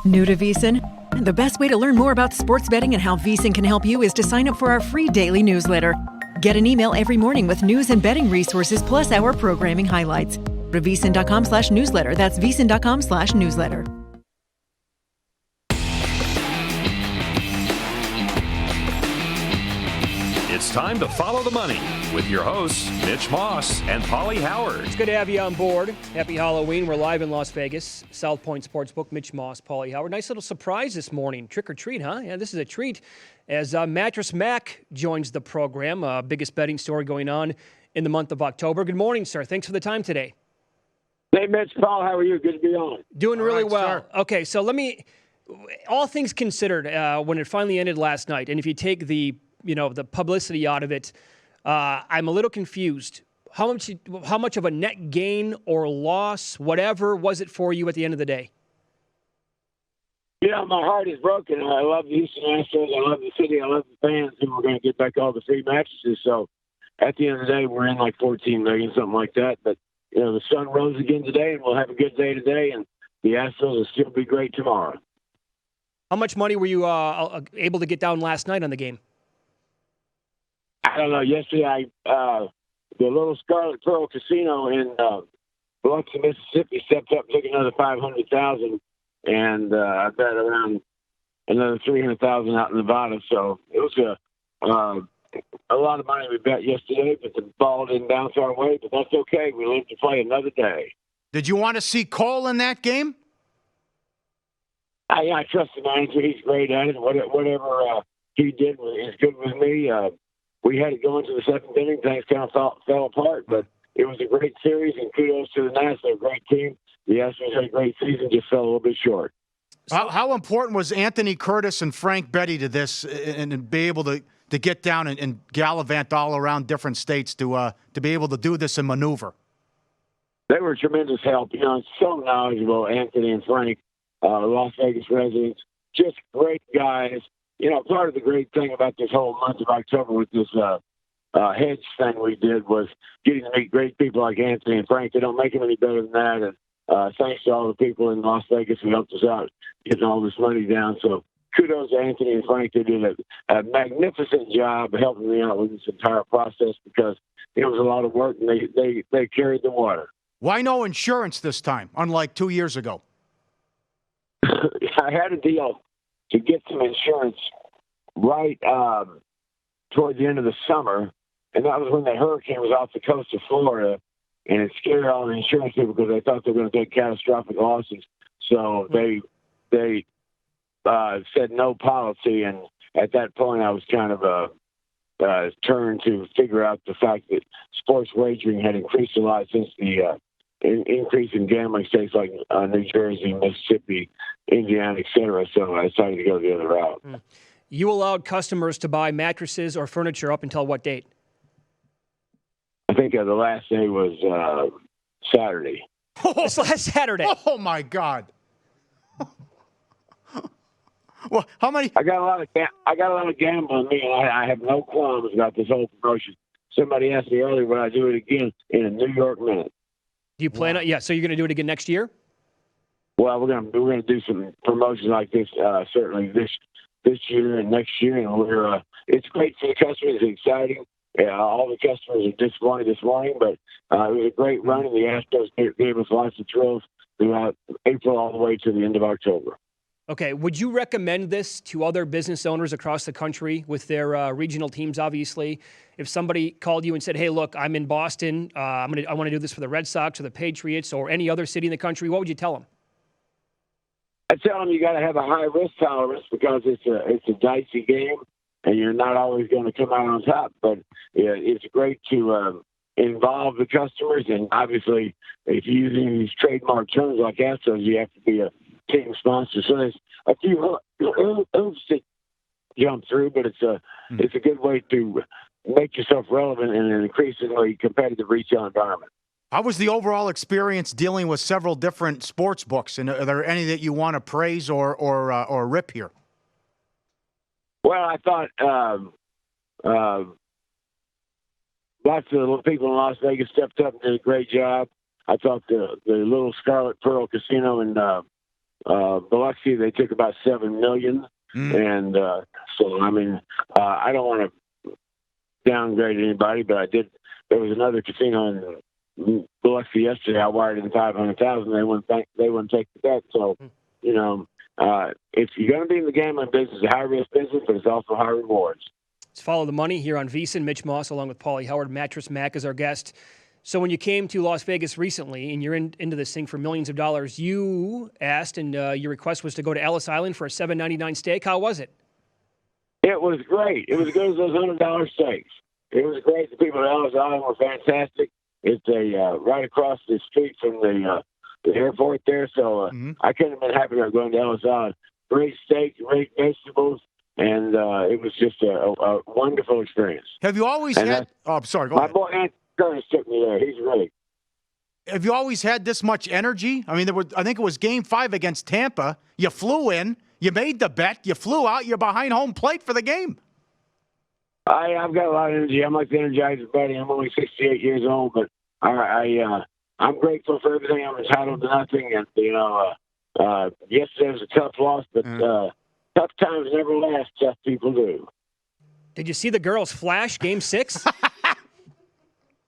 New to VEASAN? The best way to learn more about sports betting and how VEASAN can help you is to sign up for our free daily newsletter. Get an email every morning with news and betting resources plus our programming highlights. Go to VEASAN.com/newsletter. That's VEASAN.com/newsletter. It's time to follow the money with your hosts, Mitch Moss and Paulie Howard. It's good to have you on board. Happy Halloween. We're live in Las Vegas. South Point Sportsbook, Mitch Moss, Paulie Howard. Nice little surprise this morning. Trick or treat, huh? Yeah, this is a treat as Mattress Mack joins the program. Biggest betting story going on in the month of October. Good morning, sir. Thanks for the time today. Hey, Mitch, Paul, how are you? Good to be on. Doing really well. Sir. Okay, so let me, all things considered, when it finally ended last night, and if you take the publicity out of it, I'm a little confused. How much of a net gain or loss, whatever, was it for you at the end of the day? Yeah, my heart is broken. I love the Houston Astros. I love the city. I love the fans, and we're going to get back all the free mattresses. So at the end of the day, we're in like $14 million, something like that. But, the sun rose again today, and we'll have a good day today, and the Astros will still be great tomorrow. How much money were you able to get down last night on the game? I don't know. Yesterday, the little Scarlet Pearl Casino in Biloxi, Mississippi, stepped up, took another $500,000, and I bet around another $300,000 out in Nevada. So it was a lot of money we bet yesterday, but the ball didn't bounce our way. But that's okay. We live to play another day. Did you want to see Cole in that game? I trust the manager. He's great at it. Whatever he did is good with me. We had it go into the seventh inning. Things kind of fell apart, but it was a great series, and kudos to the Nats. They're a great team. The Astros had a great season, just fell a little bit short. How important was Anthony Curtis and Frank Betty to this and be able to get down and gallivant all around different states to be able to do this and maneuver? They were tremendous help. So knowledgeable, Anthony and Frank, Las Vegas residents, just great guys. Part of the great thing about this whole month of October with this hedge thing we did was getting to meet great people like Anthony and Frank. They don't make them any better than that. And thanks to all the people in Las Vegas who helped us out getting all this money down. So kudos to Anthony and Frank. They did a magnificent job helping me out with this entire process because it was a lot of work, and they carried the water. Why no insurance this time, unlike 2 years ago? I had a deal to get some insurance right toward the end of the summer, and that was when the hurricane was off the coast of Florida, and it scared all the insurance people because they thought they were going to take catastrophic losses. So they said no policy, and at that point I was kind of turned to figure out the fact that sports wagering had increased a lot since the increase in gambling states like New Jersey, Mississippi, Indiana, etc. So I decided to go the other route. You allowed customers to buy mattresses or furniture up until what date? I think the last day was Saturday. This last Saturday. Oh my God! Well, how many? I got a lot of gambling in me, and I have no qualms about this whole promotion. Somebody asked me earlier would I do it again in a New York minute. Do you plan on? Yeah, so you're going to do it again next year? Well, we're going to do some promotions like this certainly this year and next year, and it's great for the customers. It's exciting. All the customers are disappointed this morning, but it was a great run, and the Astros gave us lots of thrills throughout April all the way to the end of October. Okay, would you recommend this to other business owners across the country with their regional teams, obviously? If somebody called you and said, hey, look, I'm in Boston, I want to do this for the Red Sox or the Patriots or any other city in the country, what would you tell them? I tell them you got to have a high risk tolerance because it's a dicey game, and you're not always going to come out on top. But it's great to involve the customers, and obviously, if you're using these trademark terms like Astros, you have to be a team sponsor. So there's a few hoops to jump through, but it's a good way to make yourself relevant in an increasingly competitive retail environment. How was the overall experience dealing with several different sports books? And are there any that you want to praise or rip here? Well, I thought lots of the people in Las Vegas stepped up and did a great job. I thought the little Scarlet Pearl Casino in Biloxi, they took about $7 million. And so, I mean, I don't want to downgrade anybody, but I did. There was another casino in Biloxi yesterday. I wired in $500,000. They wouldn't take the bet. So, you know, if you're going to be in the gambling business, it's a high-risk business, but it's also high rewards. Let's follow the money here on VSiN. Mitch Moss, along with Paulie Howard. Mattress Mack is our guest. So when you came to Las Vegas recently, and you're into this thing for millions of dollars, you asked, and your request was to go to Ellis Island for a $7.99 steak. How was it? It was great. It was as good as those $100 steaks. It was great. The people at Ellis Island were fantastic. It's right across the street from the airport there, so I couldn't have been happier going to Ellis Island. Great steak, great vegetables, and it was just a wonderful experience. Have you always had? Oh, sorry. Go ahead. My boy Anthony Curtis took me there. He's great. Have you always had this much energy? I mean, I think it was Game 5 against Tampa. You flew in, you made the bet, you flew out, you're behind home plate for the game. I've got a lot of energy. I'm like the Energizer Buddy. I'm only 68 years old, but I'm grateful for everything. I'm entitled to nothing. And, you know, yesterday was a tough loss, but tough times never last. Tough people do. Did you see the girls flash Game 6?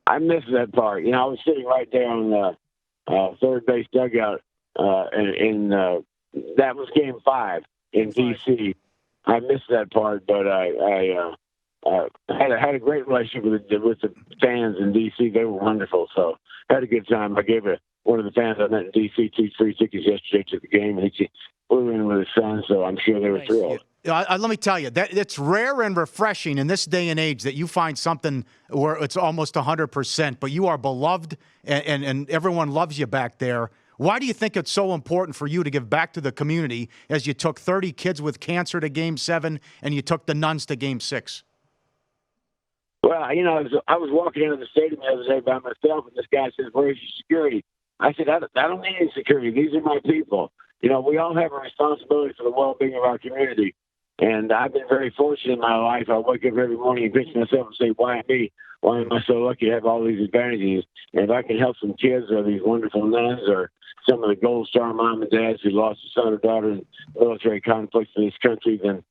I missed that part. You know, I was sitting right there on the third base dugout, and that was Game 5 in D.C. I missed that part, but I had a great relationship with the fans in D.C. They were wonderful, so had a good time. I gave one of the fans I met in D.C. 2 free tickets yesterday to the game, and he flew in with his son, so I'm sure they were thrilled. Let me tell you, that it's rare and refreshing in this day and age that you find something where it's almost 100%, but you are beloved and everyone loves you back there. Why do you think it's so important for you to give back to the community as you took 30 kids with cancer to Game 7 and you took the nuns to Game 6? Well, you know, I was walking into the stadium the other day by myself, and this guy says, "Where's your security?" I said, I don't need any security. These are my people. You know, we all have a responsibility for the well-being of our community. And I've been very fortunate in my life. I wake up every morning and pinch myself and say, why me? Why am I so lucky to have all these advantages? And if I can help some kids or these wonderful nuns or some of the Gold Star mom and dads who lost a son or daughter in military conflicts in this country, then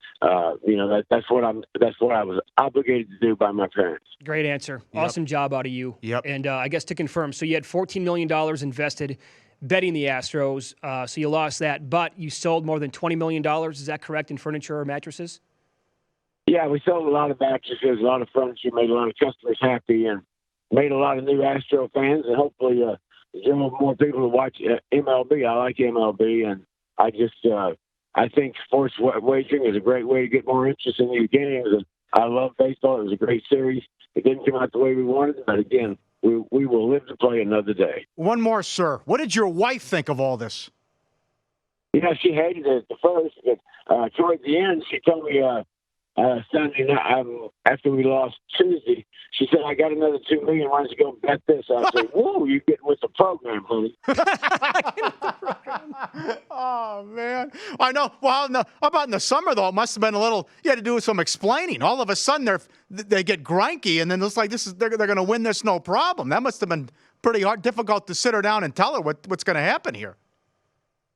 you know that's what I was obligated to do by my parents. Great answer. Yep. Awesome job out of you. Yep. And I guess to confirm, so you had $14 million invested betting the Astros, so you lost that, but you sold more than $20 million. Is that correct, in furniture or mattresses? Yeah, we sold a lot of mattresses, a lot of furniture, made a lot of customers happy, and made a lot of new Astro fans, and hopefully drove more people to watch MLB. I like MLB, and I think sports wagering is a great way to get more interest in these games, and I love baseball. It was a great series. It didn't come out the way we wanted, but again, we will live to play another day. One more, sir. What did your wife think of all this? You know, she hated it at first, but toward the end, she told me Sunday night, after we lost Tuesday, she said, "I got another $2 million. Why don't you go bet this?" I said, "Whoa, you get with the program, honey." Oh, man. I know. Well, how about in the summer, though? It must have been a little, you had to do some explaining. All of a sudden, they get cranky, and then it's like, they're going to win this no problem. That must have been pretty difficult to sit her down and tell her what's going to happen here.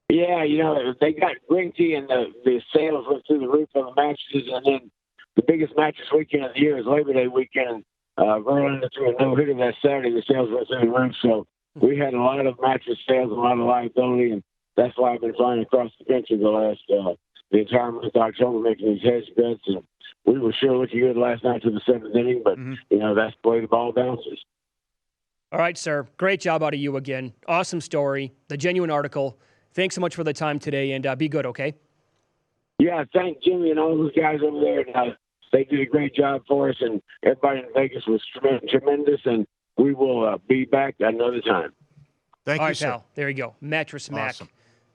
Yeah, you know, they got cranky, and the sales went through the roof on the mattresses, and then the biggest mattress weekend of the year is Labor Day weekend. Verlander threw a no-hitter that Saturday. The sales went through the roof, so we had a lot of mattress sales, a lot of liability, and that's why I've been flying across the country the entire month of October making these hedge bets, and we were sure looking good last night to the seventh inning, but, you know, that's the way the ball bounces. All right, sir. Great job out of you again. Awesome story. The genuine article. Thanks so much for the time today, and be good, okay? Yeah, thank Jimmy and all those guys over there. They did a great job for us, and everybody in Vegas was tremendous, and we will be back another time. Thank you, sir. Pal. There you go. Mattress Mack Awesome.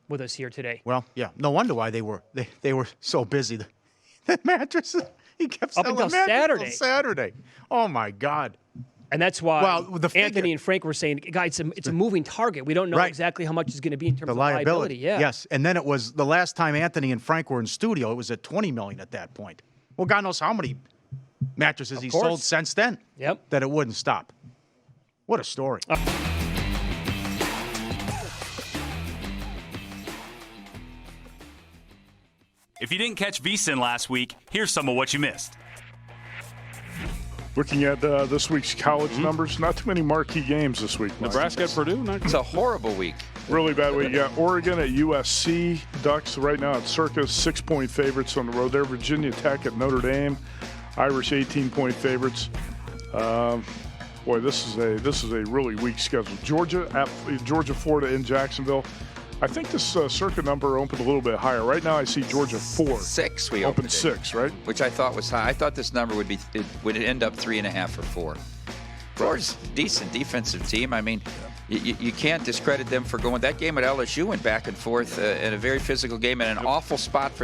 with us here today. Well, yeah, no wonder why they were so busy. The mattresses, he kept selling up until mattresses Saturday. Oh, my God. And that's why Anthony figure. And Frank were saying, guys, it's a moving target. We don't know exactly how much it's going to be in terms of liability. Yeah. Yes, and then it was the last time Anthony and Frank were in studio, it was at $20 million at that point. Well, God knows how many mattresses he sold since then. Yep. That it wouldn't stop. What a story. If you didn't catch VSiN last week, here's some of what you missed. Looking at this week's college numbers, not too many marquee games this week. Nebraska at Purdue. It's a horrible week. Really bad week. You got Oregon at USC. Ducks right now at circa 6-point favorites on the road there. Virginia Tech at Notre Dame. Irish 18-point favorites. Boy, this is a really weak schedule. Georgia, Florida in Jacksonville. I think this circuit number opened a little bit higher. Right now, I see Georgia 4. 6. We opened 6, right? Which I thought was high. I thought this number would end up 3.5 or 4. Florida's a decent defensive team. I mean, you can't discredit them for going. That game at LSU went back and forth in a very physical game and an awful spot